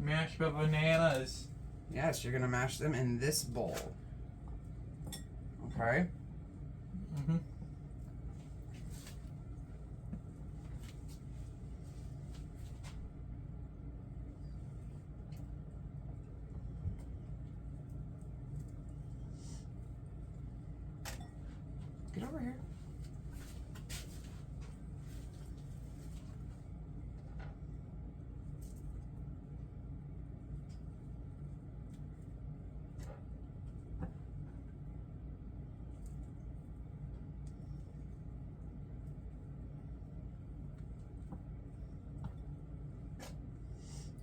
Mash the bananas. Yes, you're going to mash them in this bowl. Okay? Mm-hmm. Get over here.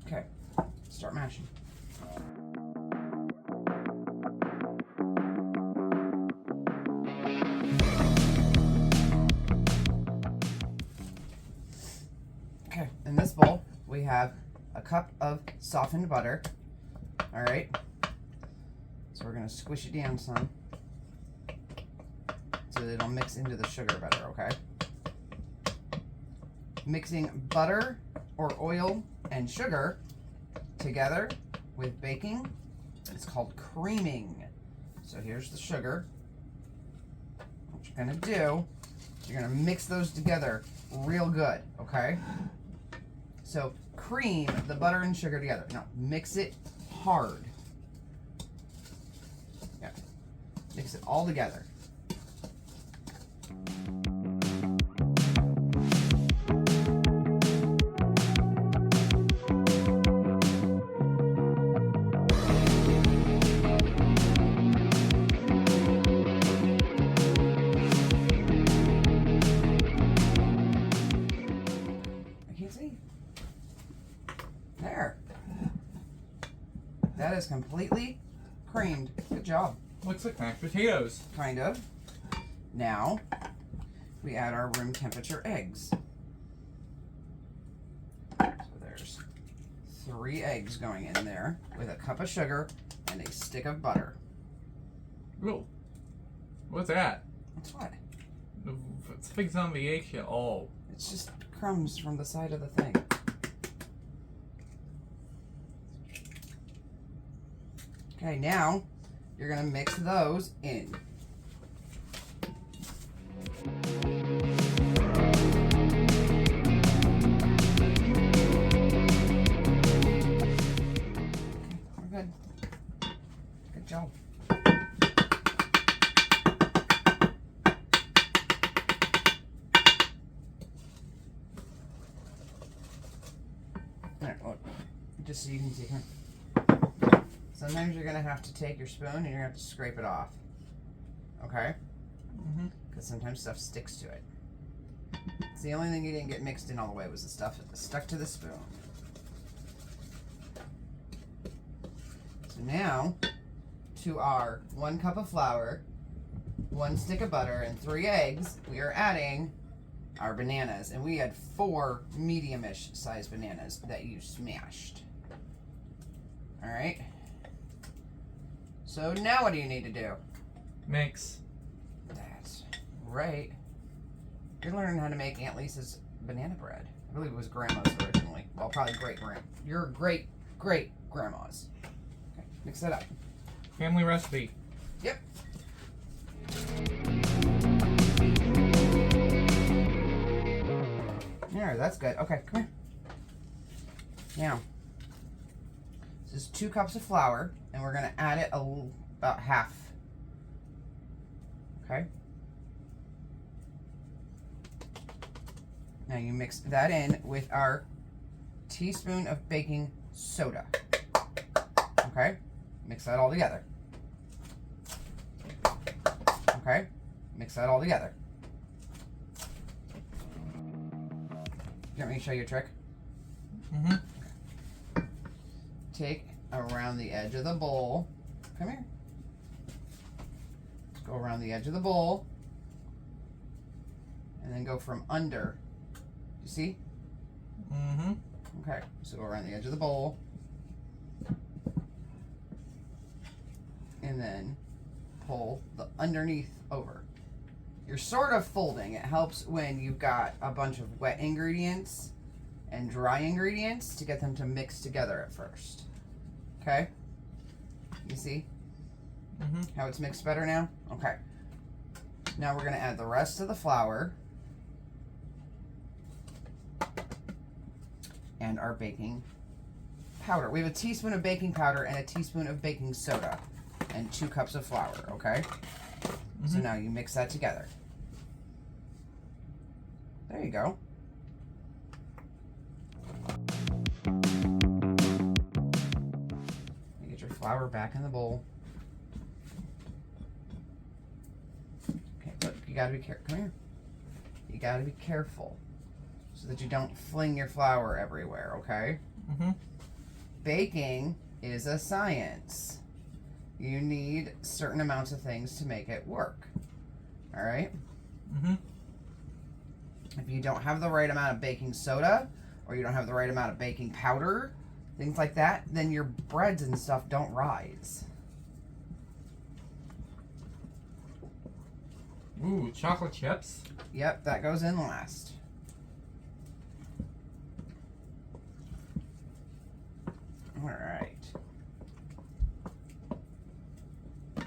Okay, start mashing. Okay, in this bowl, we have a cup of softened butter. All right, so we're gonna squish it down some so that it'll mix into the sugar better, okay? Mixing butter or oil and sugar together with baking is called creaming. So here's the sugar. What you're gonna do, you're gonna mix those together real good, okay? So cream the butter and sugar together. Now mix it hard. Yeah, mix it all together. There. That is completely creamed. Good job. Looks like mashed potatoes. Kind of. Now, we add our room temperature eggs. So there's 3 eggs going in there with a cup of sugar and a stick of butter. Ooh. What's that? That's what? Something's on the eggshell. Oh. It's just crumbs from the side of the thing. Okay, now you're going to mix those in. Okay, we're good. Good job. All right, look, just so you can see here. Sometimes you're going to have to take your spoon and you're going to have to scrape it off. Okay? Mm-hmm. Because sometimes stuff sticks to it. It's the only thing you didn't get mixed in all the way was the stuff that stuck to the spoon. So now, to our 1 cup of flour, 1 stick of butter, and 3 eggs, we are adding our bananas. And we had 4 medium-ish sized bananas that you smashed. Alright? So now what do you need to do? Mix. That's right. You're learning how to make Aunt Lisa's banana bread. I believe it was Grandma's originally. Well, probably your great-great-grandma's. Okay, mix that up. Family recipe. Yep. There, that's good. Okay, come here. Now, this is 2 cups of flour, and we're going to add it about half. Okay? Now you mix that in with our teaspoon of baking soda. Okay? Mix that all together. Okay? Mix that all together. You want me to show you a trick? Mm-hmm. Take around the edge of the bowl. Come here. Go around the edge of the bowl. And then go from under. You see? Mm-hmm. Okay. So go around the edge of the bowl. And then pull the underneath over. You're sort of folding. It helps when you've got a bunch of wet ingredients and dry ingredients to get them to mix together at first. Okay? You see Mm-hmm. how it's mixed better now? Okay. Now we're going to add the rest of the flour and our baking powder. We have a teaspoon of baking powder and a teaspoon of baking soda and 2 cups of flour, okay? Mm-hmm. So now you mix that together. There you go. You get your flour back in the bowl. Okay, look, you gotta be careful. Come here. You gotta be careful so that you don't fling your flour everywhere, okay? Mm-hmm. Baking is a science. You need certain amounts of things to make it work. All right? Mm-hmm. If you don't have the right amount of baking soda or you don't have the right amount of baking powder, things like that, then your breads and stuff don't rise. Ooh, chocolate chips. Yep, that goes in last. All right. Now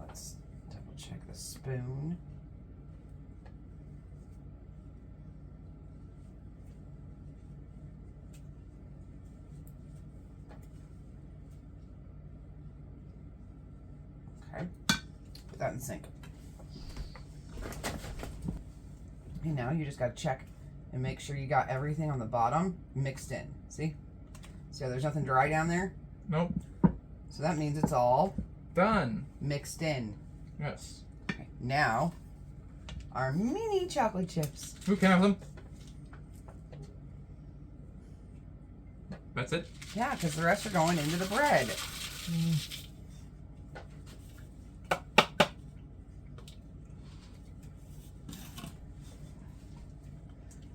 let's double check the spoon. Okay. Put that in the sink. And now you just got to check and make sure you got everything on the bottom mixed in. See? See how there's nothing dry down there? Nope. So that means it's all Done. mixed in. Yes. Okay, now, our mini chocolate chips. Who can have them? That's it? Yeah, because the rest are going into the bread.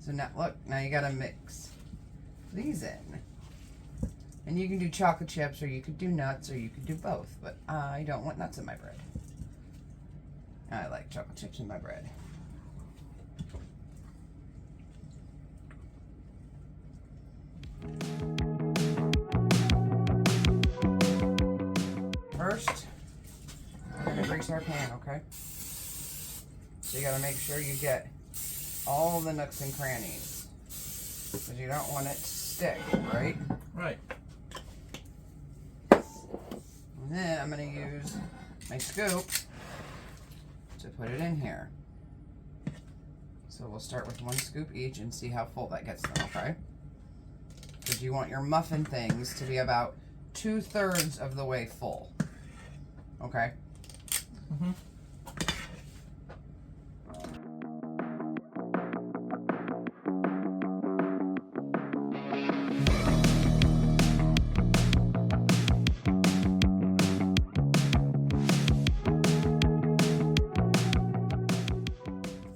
So now, look, now you gotta mix these in. And you can do chocolate chips, or you could do nuts, or you could do both. But I don't want nuts in my bread. I like chocolate chips in my bread. First, we're gonna grease our pan, okay? So you gotta make sure you get all the nooks and crannies, because you don't want it to stick, right? Right. And then I'm gonna use my scoop to put it in here. So we'll start with 1 scoop each and see how full that gets them, okay? Because you want your muffin things to be about 2/3 of the way full. Okay? Mm-hmm.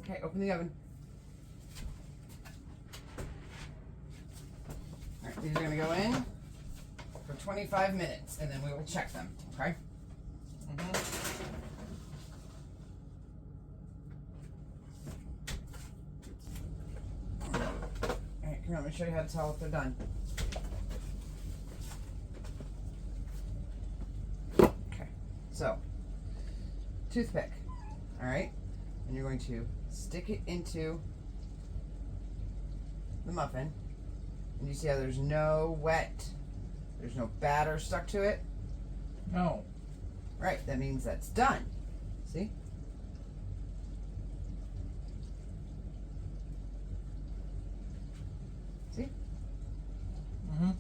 Okay, open the oven. Alright, these are gonna go in for 25 minutes and then we will check them, okay? Mm-hmm. Alright, come on, let me show you how to tell if they're done. Okay, so, toothpick, alright? And you're going to stick it into the muffin. And you see how there's no there's no batter stuck to it? No. Right, that means that's done. See? See? Mm-hmm.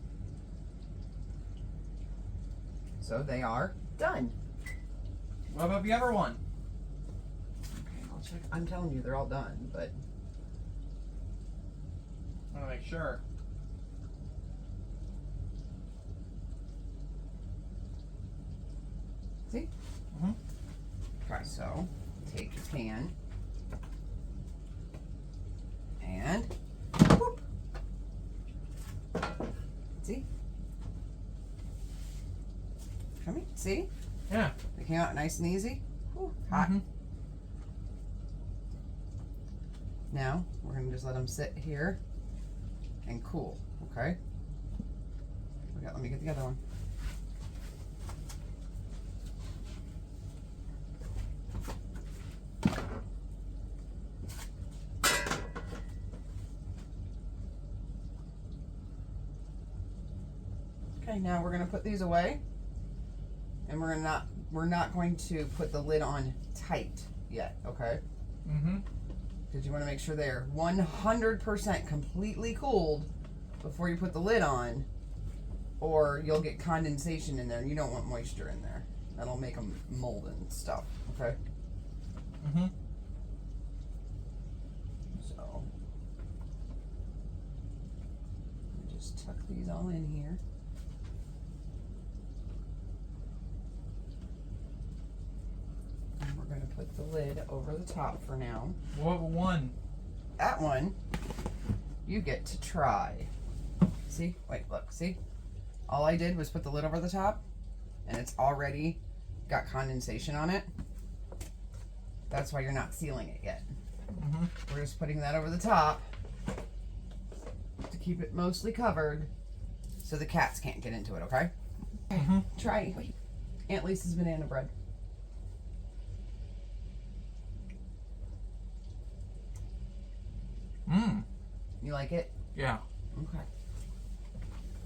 So they are done. What about the other one? Okay, I'll check. I'm telling you, they're all done, but I want to make sure. see? Mm-hmm. Okay, so take your pan and whoop. See? Come here. See? Yeah. They came out nice and easy. Whew, hot. Mm-hmm. Now we're gonna just let them sit here and cool. Okay. Let me get the other one. Okay, now we're gonna put these away, and we're not going to put the lid on tight yet. Okay. Mm-hmm. Because you want to make sure they're 100% completely cooled before you put the lid on, or you'll get condensation in there, and you don't want moisture in there. That'll make them mold and stuff. Okay. Mm-hmm. So let me just tuck these all in here. And we're going to put the lid over the top for now. What one? That one, you get to try. See? Wait, look, see? All I did was put the lid over the top, and it's already got condensation on it. That's why you're not sealing it yet. Mm-hmm. We're just putting that over the top to keep it mostly covered so the cats can't get into it, okay? Mm-hmm. Try, wait, Aunt Lisa's banana bread. Mm. You like it? Yeah. Okay.